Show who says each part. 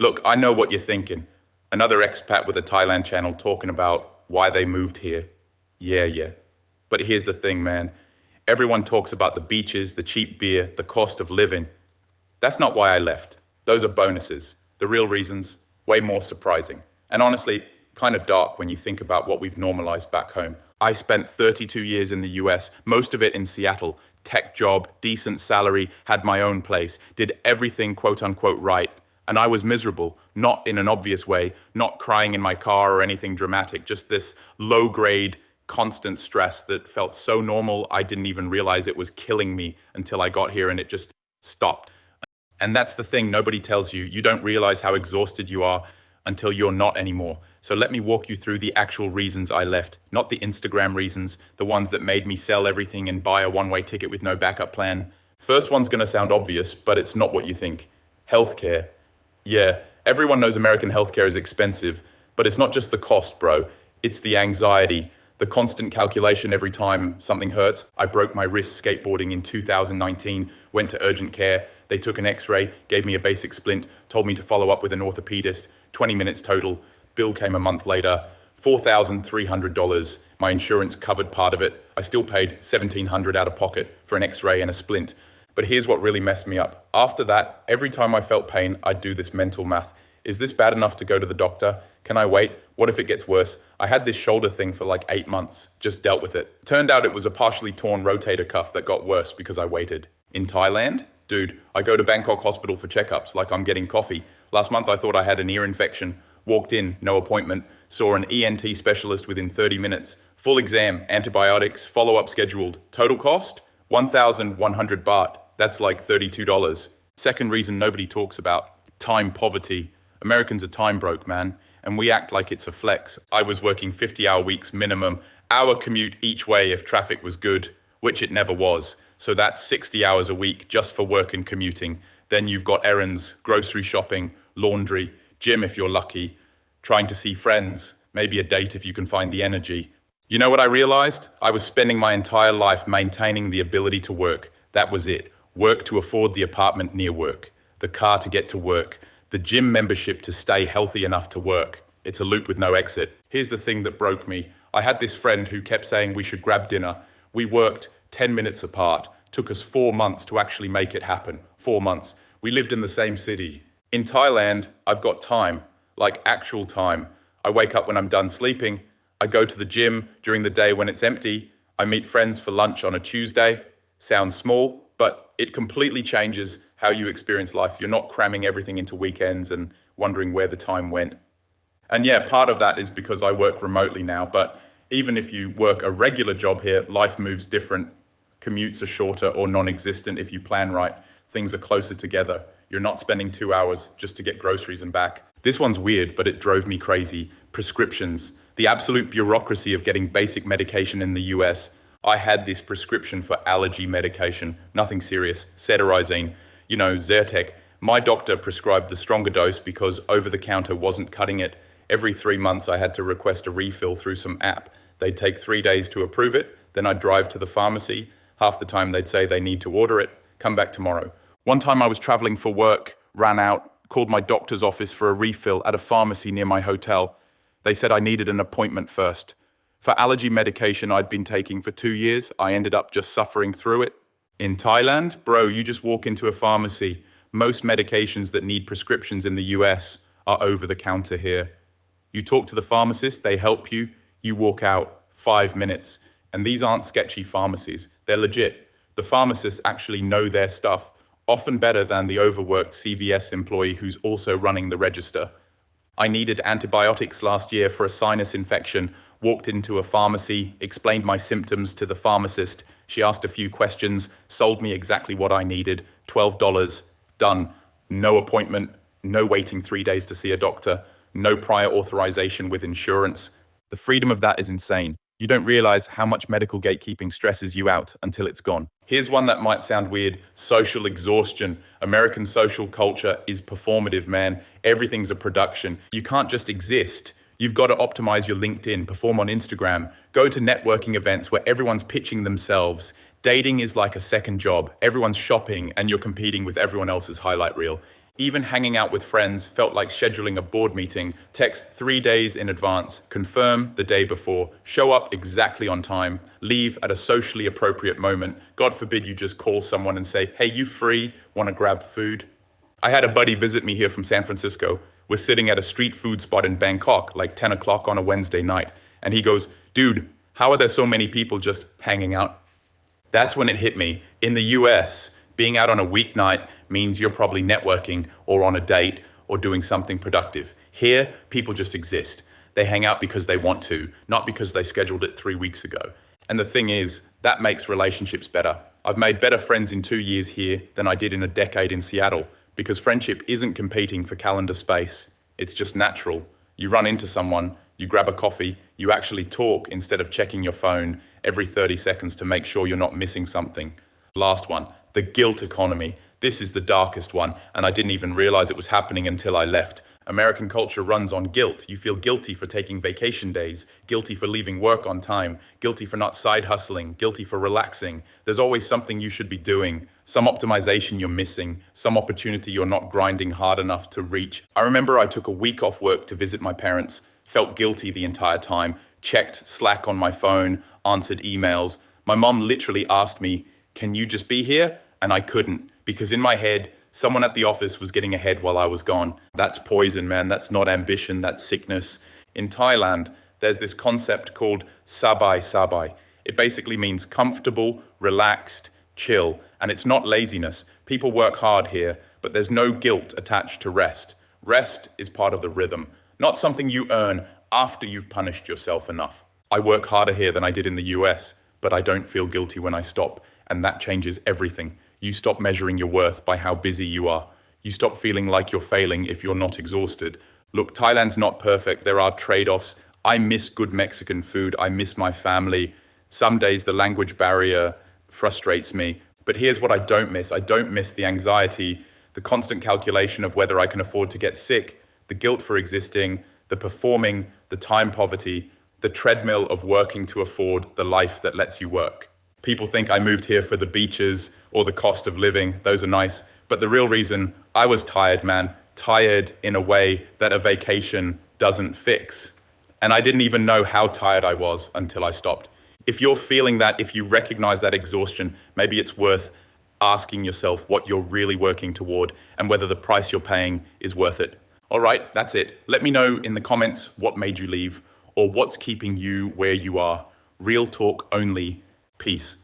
Speaker 1: Look, I know what you're thinking. Another expat with a Thailand channel talking about why they moved here. Yeah. But here's the thing, man. Everyone talks about the beaches, the cheap beer, the cost of living. That's not why I left. Those are bonuses. The real reasons, way more surprising. And honestly, kind of dark when you think about what we've normalized back home. I spent 32 years in the US, most of it in Seattle. Tech job, decent salary, had my own place, did everything quote unquote right. And I was miserable, not in an obvious way, not crying in my car or anything dramatic, just this low grade, constant stress that felt so normal I didn't even realize it was killing me until I got here and it just stopped. And that's the thing nobody tells you. You don't realize how exhausted you are until you're not anymore. So let me walk you through the actual reasons I left, not the Instagram reasons, the ones that made me sell everything and buy a one-way ticket with no backup plan. First one's gonna sound obvious, but it's not what you think. Healthcare. Yeah, everyone knows American healthcare is expensive, but it's not just the cost, bro. It's the anxiety, the constant calculation every time something hurts. I broke my wrist skateboarding in 2019, went to urgent care. They took an x-ray, gave me a basic splint, told me to follow up with an orthopedist, 20 minutes total. Bill came a month later, $4,300. My insurance covered part of it. I still paid $1,700 out of pocket for an x-ray and a splint. But here's what really messed me up. After that, every time I felt pain, I'd do this mental math. Is this bad enough to go to the doctor? Can I wait? What if it gets worse? I had this shoulder thing for like 8 months, just dealt with it. Turned out it was a partially torn rotator cuff that got worse because I waited. In Thailand? Dude, I go to Bangkok hospital for checkups like I'm getting coffee. Last month I thought I had an ear infection. Walked in, no appointment. Saw an ENT specialist within 30 minutes. Full exam, antibiotics, follow-up scheduled. Total cost? 1,100 baht. That's like $32. Second reason nobody talks about, time poverty. Americans are time broke, man, and we act like it's a flex. I was working 50-hour weeks minimum, hour commute each way if traffic was good, which it never was. So that's 60 hours a week just for work and commuting. Then you've got errands, grocery shopping, laundry, gym if you're lucky, trying to see friends, maybe a date if you can find the energy. You know what I realized? I was spending my entire life maintaining the ability to work. That was it. Work to afford the apartment near work, the car to get to work, the gym membership to stay healthy enough to work. It's a loop with no exit. Here's the thing that broke me. I had this friend who kept saying we should grab dinner. We worked 10 minutes apart. Took us 4 months to actually make it happen. 4 months. We lived in the same city. In Thailand, I've got time, like actual time. I wake up when I'm done sleeping. I go to the gym during the day when it's empty. I meet friends for lunch on a Tuesday. Sounds small, but it completely changes how you experience life. You're not cramming everything into weekends and wondering where the time went. And yeah, part of that is because I work remotely now, but even if you work a regular job here, life moves different. Commutes are shorter or non-existent if you plan right. Things are closer together. You're not spending 2 hours just to get groceries and back. This one's weird, but it drove me crazy. Prescriptions. The absolute bureaucracy of getting basic medication in the US. I had this prescription for allergy medication, nothing serious, cetirizine, Zyrtec. My doctor prescribed the stronger dose because over-the-counter wasn't cutting it. Every 3 months I had to request a refill through some app. They'd take 3 days to approve it, then I'd drive to the pharmacy. Half the time they'd say they need to order it, come back tomorrow. One time I was traveling for work, ran out, called my doctor's office for a refill at a pharmacy near my hotel. They said I needed an appointment first. For allergy medication I'd been taking for 2 years, I ended up just suffering through it. In Thailand, bro, you just walk into a pharmacy. Most medications that need prescriptions in the US are over the counter here. You talk to the pharmacist, they help you, you walk out, 5 minutes. And these aren't sketchy pharmacies, they're legit. The pharmacists actually know their stuff, often better than the overworked CVS employee who's also running the register. I needed antibiotics last year for a sinus infection, walked into a pharmacy, explained my symptoms to the pharmacist. She asked a few questions, sold me exactly what I needed, $12, done. No appointment, no waiting 3 days to see a doctor, no prior authorization with insurance. The freedom of that is insane. You don't realize how much medical gatekeeping stresses you out until it's gone. Here's one that might sound weird, social exhaustion. American social culture is performative, man. Everything's a production. You can't just exist. You've got to optimize your LinkedIn, perform on Instagram, go to networking events where everyone's pitching themselves. Dating is like a second job. Everyone's shopping and you're competing with everyone else's highlight reel. Even hanging out with friends felt like scheduling a board meeting. Text 3 days in advance, confirm the day before, show up exactly on time, leave at a socially appropriate moment. God forbid you just call someone and say, hey, you free? Want to grab food? I had a buddy visit me here from San Francisco. We're sitting at a street food spot in Bangkok, like 10 o'clock on a Wednesday night. And he goes, dude, how are there so many people just hanging out? That's when it hit me. In the US, being out on a weeknight means you're probably networking or on a date or doing something productive. Here, people just exist. They hang out because they want to, not because they scheduled it 3 weeks ago. And the thing is, that makes relationships better. I've made better friends in 2 years here than I did in a decade in Seattle, because friendship isn't competing for calendar space. It's just natural. You run into someone, you grab a coffee, you actually talk instead of checking your phone every 30 seconds to make sure you're not missing something. Last one, the guilt economy. This is the darkest one, and I didn't even realize it was happening until I left. American culture runs on guilt. You feel guilty for taking vacation days, guilty for leaving work on time, guilty for not side hustling, guilty for relaxing. There's always something you should be doing, some optimization you're missing, some opportunity you're not grinding hard enough to reach. I remember I took a week off work to visit my parents, felt guilty the entire time, checked Slack on my phone, answered emails. My mom literally asked me, can you just be here? And I couldn't, because in my head, someone at the office was getting ahead while I was gone. That's poison, man. That's not ambition. That's sickness. In Thailand, there's this concept called sabai sabai. It basically means comfortable, relaxed, chill. And it's not laziness. People work hard here, but there's no guilt attached to rest. Rest is part of the rhythm, not something you earn after you've punished yourself enough. I work harder here than I did in the US, but I don't feel guilty when I stop. And that changes everything. You stop measuring your worth by how busy you are. You stop feeling like you're failing if you're not exhausted. Look, Thailand's not perfect. There are trade-offs. I miss good Mexican food. I miss my family. Some days the language barrier frustrates me. But here's what I don't miss. I don't miss the anxiety, the constant calculation of whether I can afford to get sick, the guilt for existing, the performing, the time poverty, the treadmill of working to afford the life that lets you work. People think I moved here for the beaches or the cost of living. Those are nice. But the real reason, I was tired, man. Tired in a way that a vacation doesn't fix. And I didn't even know how tired I was until I stopped. If you're feeling that, if you recognize that exhaustion, maybe it's worth asking yourself what you're really working toward and whether the price you're paying is worth it. All right, that's it. Let me know in the comments what made you leave or what's keeping you where you are. Real talk only. Peace.